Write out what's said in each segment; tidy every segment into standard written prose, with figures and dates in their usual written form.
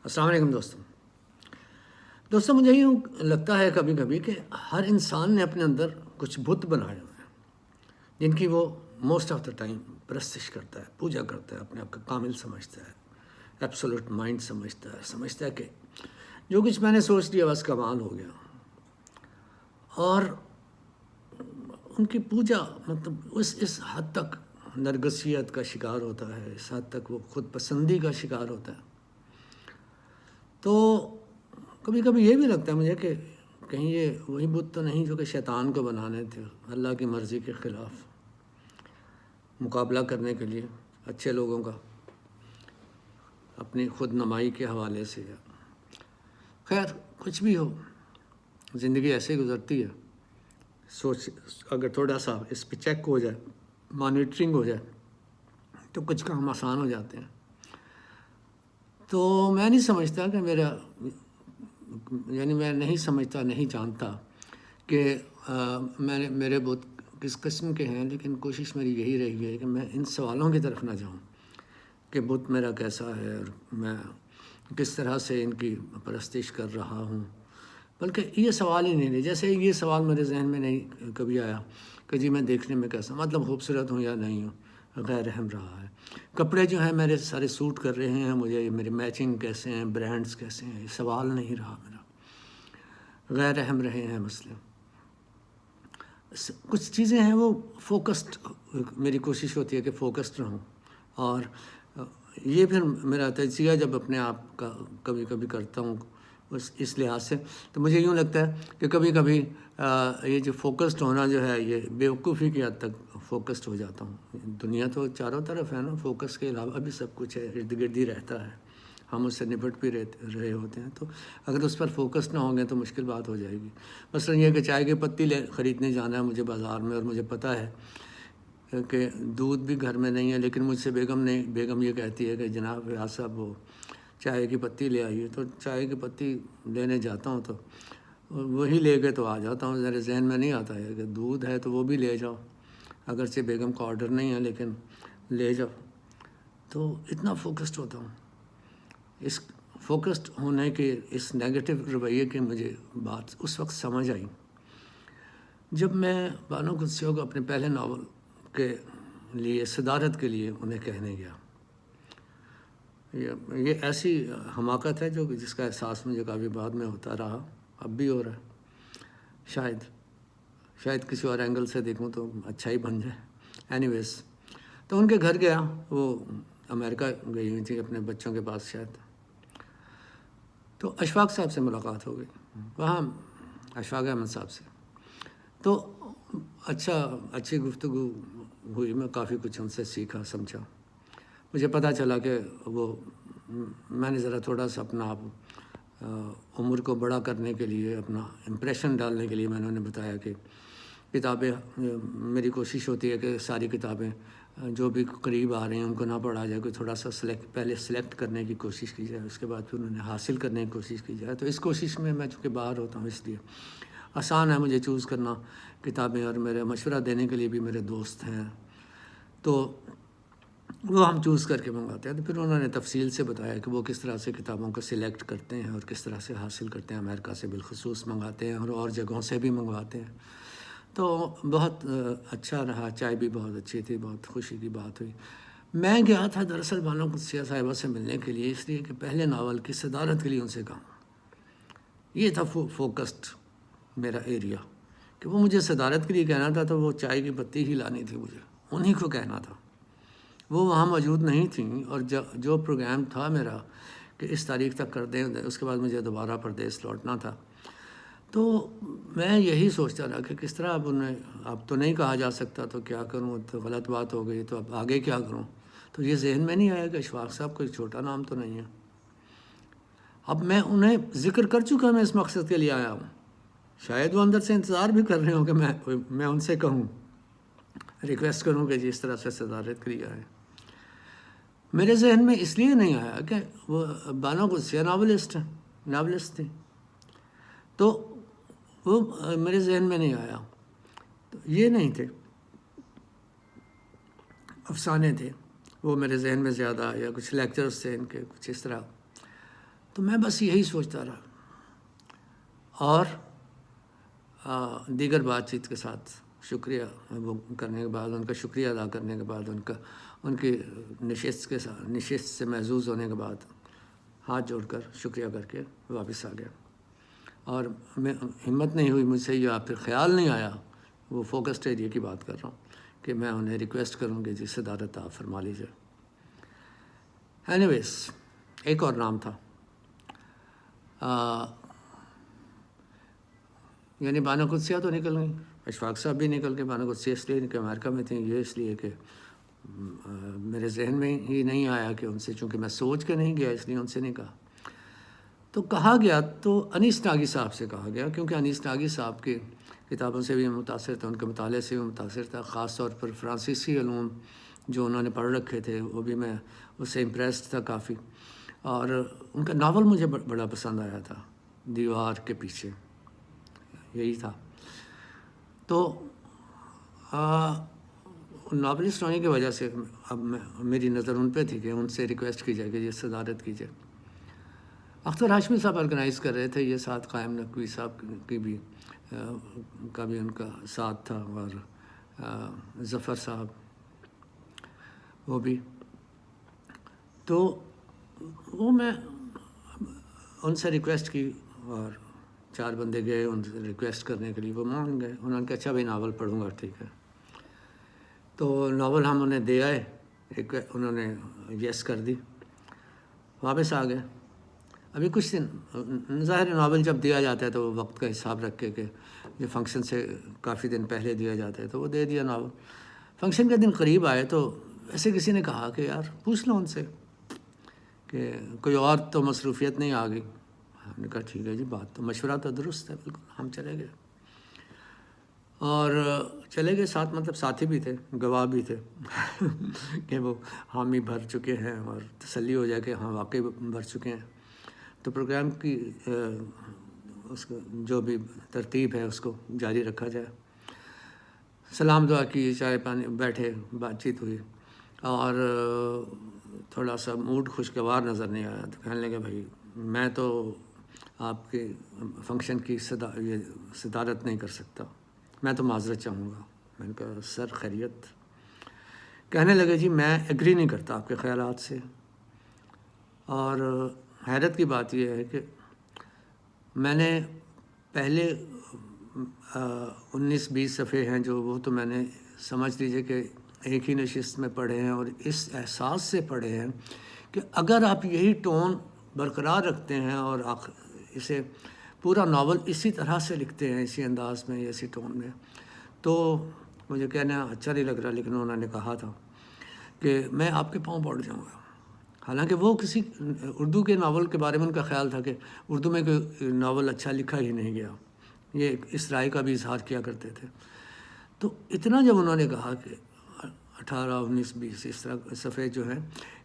السلام علیکم دوستوں مجھے یوں لگتا ہے کبھی کبھی کہ ہر انسان نے اپنے اندر کچھ بت بنائے ہوئے ہیں جن کی وہ موسٹ آف دا ٹائم پرستش کرتا ہے، پوجا کرتا ہے، اپنے آپ کا کامل سمجھتا ہے، ایبسولوٹ مائنڈ سمجھتا ہے کہ جو کچھ میں نے سوچ لیا بس کمال ہو گیا. اور ان کی پوجا مطلب اس حد تک نرگسیت کا شکار ہوتا ہے، اس حد تک وہ خود پسندی کا شکار ہوتا ہے. تو کبھی کبھی یہ بھی لگتا ہے مجھے کہ کہیں یہ وہی بت تو نہیں جو کہ شیطان کو بنانے تھے، اللہ کی مرضی کے خلاف مقابلہ کرنے کے لیے اچھے لوگوں کا اپنی خود نمائی کے حوالے سے. خیر کچھ بھی ہو، زندگی ایسے گزرتی ہے. سوچ اگر تھوڑا سا اس پہ چیک ہو جائے، مانیٹرنگ ہو جائے تو کچھ کام آسان ہو جاتے ہیں. تو میں نہیں سمجھتا کہ میں نہیں سمجھتا، نہیں جانتا کہ میرے بت کس قسم کے ہیں، لیکن کوشش میری یہی رہی ہے کہ میں ان سوالوں کی طرف نہ جاؤں کہ بت میرا کیسا ہے اور میں کس طرح سے ان کی پرستش کر رہا ہوں. بلکہ یہ سوال ہی نہیں، جیسے یہ سوال میرے ذہن میں نہیں کبھی آیا کہ جی میں دیکھنے میں کیسا، مطلب خوبصورت ہوں یا نہیں ہوں، غیر اہم رہا ہے. کپڑے جو ہیں میرے سارے سوٹ کر رہے ہیں مجھے، میرے میچنگ کیسے ہیں، برانڈز کیسے ہیں، یہ سوال نہیں رہا میرا، غیر اہم رہے ہیں مسئلے. کچھ چیزیں ہیں وہ فوکسڈ، میری کوشش ہوتی ہے کہ فوکسڈ رہوں. اور یہ پھر میرا تجزیہ جب اپنے آپ کا کبھی کبھی کرتا ہوں اس لحاظ سے، تو مجھے یوں لگتا ہے کہ کبھی کبھی یہ جو فوکسڈ ہونا جو ہے یہ بیوقوفی کی حد تک فوکسڈ ہو جاتا ہوں. دنیا تو چاروں طرف ہے نا، فوکس کے علاوہ بھی سب کچھ ہے، ارد گرد ہی رہتا ہے، ہم اس سے نپٹ بھی رہے ہوتے ہیں. تو اگر اس پر فوکس نہ ہوں گے تو مشکل بات ہو جائے گی. مثلاً یہ کہ چائے کی پتی خریدنے جانا ہے مجھے بازار میں، اور مجھے پتہ ہے کہ دودھ بھی گھر میں نہیں ہے، لیکن مجھ سے بیگم یہ کہتی ہے کہ جناب ریاض صاحب وہ چائے کی پتی لے آئیے. تو چائے کی پتی لینے جاتا ہوں تو وہی لے کے تو آ جاتا ہوں. میرے ذہن میں نہیں آتا ہے کہ دودھ ہے تو وہ بھی لے جاؤ، اگرچہ بیگم کا آرڈر نہیں ہے لیکن لے جاؤ. تو اتنا فوکسڈ ہوتا ہوں. اس فوکسڈ ہونے کے اس نیگیٹو رویے کی مجھے بات اس وقت سمجھ آئی جب میں بانو قدسیوں کو اپنے پہلے ناول کے لیے صدارت کے لیے انہیں کہنے گیا. یہ ایسی حماقت ہے جس کا احساس مجھے کافی بعد میں ہوتا رہا، اب بھی ہو رہا ہے. شاید کسی اور اینگل سے دیکھوں تو اچھا ہی بن جائے. اینی ویز تو ان کے گھر گیا، وہ امریکہ گئی ہوئی تھی اپنے بچوں کے پاس شاید. تو اشفاق صاحب سے ملاقات ہو گئی وہاں، اشفاق احمد صاحب سے. تو اچھی گفتگو ہوئی، میں کافی کچھ ان سے سیکھا سمجھا. مجھے پتہ چلا کہ میں نے ذرا تھوڑا سا اپنا عمر کو بڑا کرنے کے لیے، اپنا امپریشن ڈالنے کے لیے میں نے بتایا کہ کتابیں، میری کوشش ہوتی ہے کہ ساری کتابیں جو بھی قریب آ رہی ہیں ان کو نہ پڑھا جائے، کوئی تھوڑا سا پہلے سلیکٹ کرنے کی کوشش کی جائے، اس کے بعد پھر انہیں حاصل کرنے کی کوشش کی جائے. تو اس کوشش میں چونکہ باہر ہوتا ہوں، اس لیے آسان ہے مجھے چوز کرنا کتابیں، اور میرے مشورہ دینے کے لیے بھی میرے دوست ہیں تو وہ ہم چوز کر کے منگاتے ہیں. تو پھر انہوں نے تفصیل سے بتایا کہ وہ کس طرح سے کتابوں کو سلیکٹ کرتے ہیں اور کس طرح سے حاصل کرتے ہیں. امریکہ سے بالخصوص منگاتے ہیں اور جگہوں سے بھی منگواتے ہیں. تو بہت اچھا رہا، چائے بھی بہت اچھی تھی، بہت خوشی کی بات ہوئی. میں گیا تھا دراصل بانو قدسیہ صاحبہ سے ملنے کے لیے، اس لیے کہ پہلے ناول کی صدارت کے لیے ان سے کہا. یہ تھا فوکسڈ میرا ایریا، کہ وہ مجھے صدارت کے لیے کہنا تھا تو وہ چائے کی پتی ہی لانی تھی، مجھے انہی کو کہنا تھا. وہ وہاں موجود نہیں تھیں، اور جو پروگرام تھا میرا کہ اس تاریخ تک کر دیں، اس کے بعد مجھے دوبارہ پردیس لوٹنا تھا. تو میں یہی سوچتا رہا کہ کس طرح اب تو نہیں کہا جا سکتا، تو کیا کروں، تو غلط بات ہو گئی، تو اب آگے کیا کروں. تو یہ ذہن میں نہیں آیا کہ اشفاق صاحب کوئی چھوٹا نام تو نہیں ہے. اب میں انہیں ذکر کر چکا، میں اس مقصد کے لیے آیا ہوں. شاید وہ اندر سے انتظار بھی کر رہے ہوں کہ میں ان سے کہوں، ریکویسٹ کروں کہ جی اس طرح سے صدارت کے لیے آئے. میرے ذہن میں اس لیے نہیں آیا کہ وہ بانو قدسیہ ناولسٹ تھی، تو وہ میرے ذہن میں نہیں آیا. تو یہ نہیں تھے، افسانے تھے وہ میرے ذہن میں زیادہ، یا کچھ لیکچرز تھے ان کے کچھ اس طرح. تو میں بس یہی سوچتا رہا، اور دیگر بات چیت کے ساتھ شکریہ وہ کرنے کے بعد، ان کا شکریہ ادا کرنے کے بعد، ان کی نشست سے محظوظ ہونے کے بعد ہاتھ جوڑ کر شکریہ کر کے واپس آ گیا. اور میں ہمت نہیں ہوئی مجھ سے، یا پھر خیال نہیں آیا، وہ فوکسڈ ایریا کی بات کر رہا ہوں، کہ میں انہیں ریکویسٹ کروں کہ جی صدارت آپ فرما لیجیے. اینی ویز ایک اور نام تھا، یعنی بانو قدسیہ تو نکل گئی، اشفاق صاحب بھی نکل گئے. بانو قدسیہ اس لیے کہ امریکہ میں تھیں، یہ اس لیے کہ میرے ذہن میں ہی نہیں آیا کہ ان سے، چونکہ میں سوچ کے نہیں گیا اس لیے ان سے نہیں کہا. تو کہا گیا تو انیس ناگی صاحب سے کہا گیا، کیونکہ انیس ناگی صاحب کی کتابوں سے بھی متاثر تھا، ان کے مطالعے سے بھی متاثر تھا، خاص طور پر فرانسیسی علوم جو انہوں نے پڑھ رکھے تھے وہ بھی میں اس سے امپریسڈ تھا کافی. اور ان کا ناول مجھے بڑا پسند آیا تھا، دیوار کے پیچھے، یہی تھا. تو ناولسٹ ہونے کی وجہ سے اب میری نظر ان پہ تھی کہ ان سے ریکویسٹ کی جائے کہ یہ صدارت کیجیے. اختر ہاشمی صاحب آرگنائز کر رہے تھے یہ ساتھ، قائم نقوی صاحب کی بھی کا بھی ان کا ساتھ تھا، اور ظفر صاحب وہ بھی. تو وہ میں ان سے ریکویسٹ کی، اور 4 بندے گئے ان سے ریکویسٹ کرنے کے لیے، وہ مان گئے. انہوں نے کہا اچھا بھائی ناول پڑھوں گا، ٹھیک ہے. تو ناول ہم انہیں دے آئے، انہوں نے یس کر دی، واپس آ گئے. ابھی کچھ دن، ظاہر ناول جب دیا جاتا ہے تو وہ وقت کا حساب رکھ کے کہ یہ فنکشن سے کافی دن پہلے دیا جاتا ہے، تو وہ دے دیا ناول. فنکشن کے دن قریب آئے تو ایسے کسی نے کہا کہ یار پوچھ لو ان سے کہ کوئی اور تو مصروفیت نہیں آ گئی. ہم نے کہا ٹھیک ہے جی، بات تو مشورہ تو درست ہے، بالکل. ہم چلے گئے، اور چلے گئے ساتھ، مطلب ساتھی بھی تھے، گواہ بھی تھے کہ وہ حامی بھر چکے ہیں، اور تسلی ہو جائے کہ ہاں واقعی بھر چکے ہیں. تو پروگرام کی اس کو جو بھی ترتیب ہے اس کو جاری رکھا جائے. سلام دعا کی، چائے پانی، بیٹھے، بات چیت ہوئی، اور تھوڑا سا موڈ خوشگوار نظر نہیں آیا. تو کہنے لگے بھائی میں تو آپ کے فنکشن کی صدارت نہیں کر سکتا، میں تو معذرت چاہوں گا. میں نے کہا سر خیریت؟ کہنے لگے جی میں ایگری نہیں کرتا آپ کے خیالات سے. اور حیرت کی بات یہ ہے کہ میں نے پہلے 19-20 صفحے ہیں جو، وہ تو میں نے سمجھ لیجیے کہ ایک ہی نشست میں پڑھے ہیں، اور اس احساس سے پڑھے ہیں کہ اگر آپ یہی ٹون برقرار رکھتے ہیں اور اسے پورا ناول اسی طرح سے لکھتے ہیں، اسی انداز میں، اسی ٹون میں، تو مجھے کہنا اچھا نہیں لگ رہا. لیکن انہوں نے کہا تھا کہ میں آپ کے پاؤں پڑ جاؤں گا. حالانکہ وہ کسی اردو کے ناول کے بارے میں ان کا خیال تھا کہ اردو میں کوئی ناول اچھا لکھا ہی نہیں گیا، یہ اس رائے کا بھی اظہار کیا کرتے تھے. تو اتنا جب انہوں نے کہا کہ 18, 19, 20 اس طرح صفحے جو ہیں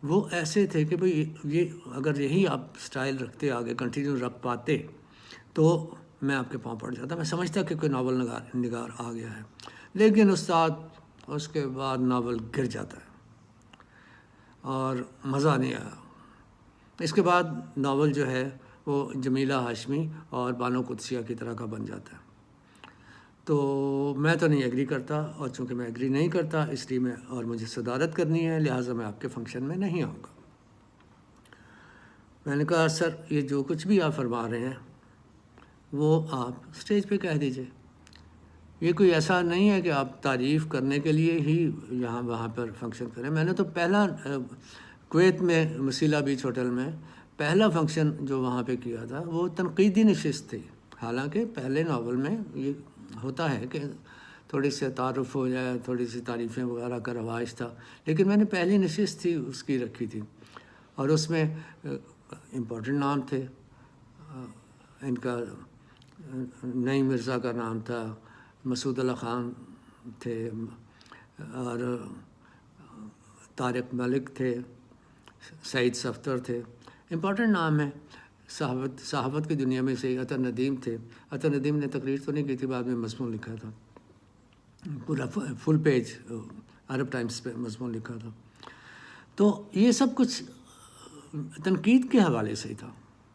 وہ ایسے تھے کہ بھئی یہ اگر یہی آپ سٹائل رکھتے آگے کنٹینیو رکھ پاتے تو میں آپ کے پاؤں پڑ جاتا. میں سمجھتا کہ کوئی ناول نگار آ گیا ہے. لیکن استاد اس کے بعد ناول گر جاتا ہے اور مزہ نہیں آیا. اس کے بعد ناول جو ہے وہ جمیلہ ہاشمی اور بانو قدسیہ کی طرح کا بن جاتا ہے. تو میں تو نہیں ایگری کرتا، اور چونکہ میں ایگری نہیں کرتا اس لیے اور مجھے صدارت کرنی ہے، لہٰذا میں آپ کے فنکشن میں نہیں آؤں گا. میں نے کہا سر یہ جو کچھ بھی آپ فرما رہے ہیں وہ آپ اسٹیج پہ کہہ دیجئے. یہ کوئی ایسا نہیں ہے کہ آپ تعریف کرنے کے لیے ہی یہاں وہاں پر فنکشن کریں. میں نے تو پہلا کویت میں مسیلہ بیچ ہوٹل میں پہلا فنکشن جو وہاں پہ کیا تھا وہ تنقیدی نشست تھی. حالانکہ پہلے ناول میں یہ ہوتا ہے کہ تھوڑی سی تعارف ہو جائے، تھوڑی سی تعریفیں وغیرہ کا رواج تھا، لیکن میں نے پہلی نشست تھی اس کی رکھی تھی، اور اس میں امپورٹنٹ نام تھے. ان کا نعیم مرزا کا نام تھا، مسعود اللہ خان تھے، اور طارق ملک تھے، سعید صفتر تھے. امپورٹنٹ نام ہے. صحافت کی دنیا میں سے عطر ندیم تھے. عطر ندیم نے تقریر تو نہیں کی تھی، بعد میں مضمون لکھا تھا، پورا فل پیج عرب ٹائمز پہ مضمون لکھا تھا. تو یہ سب کچھ تنقید کے حوالے سے ہی تھا.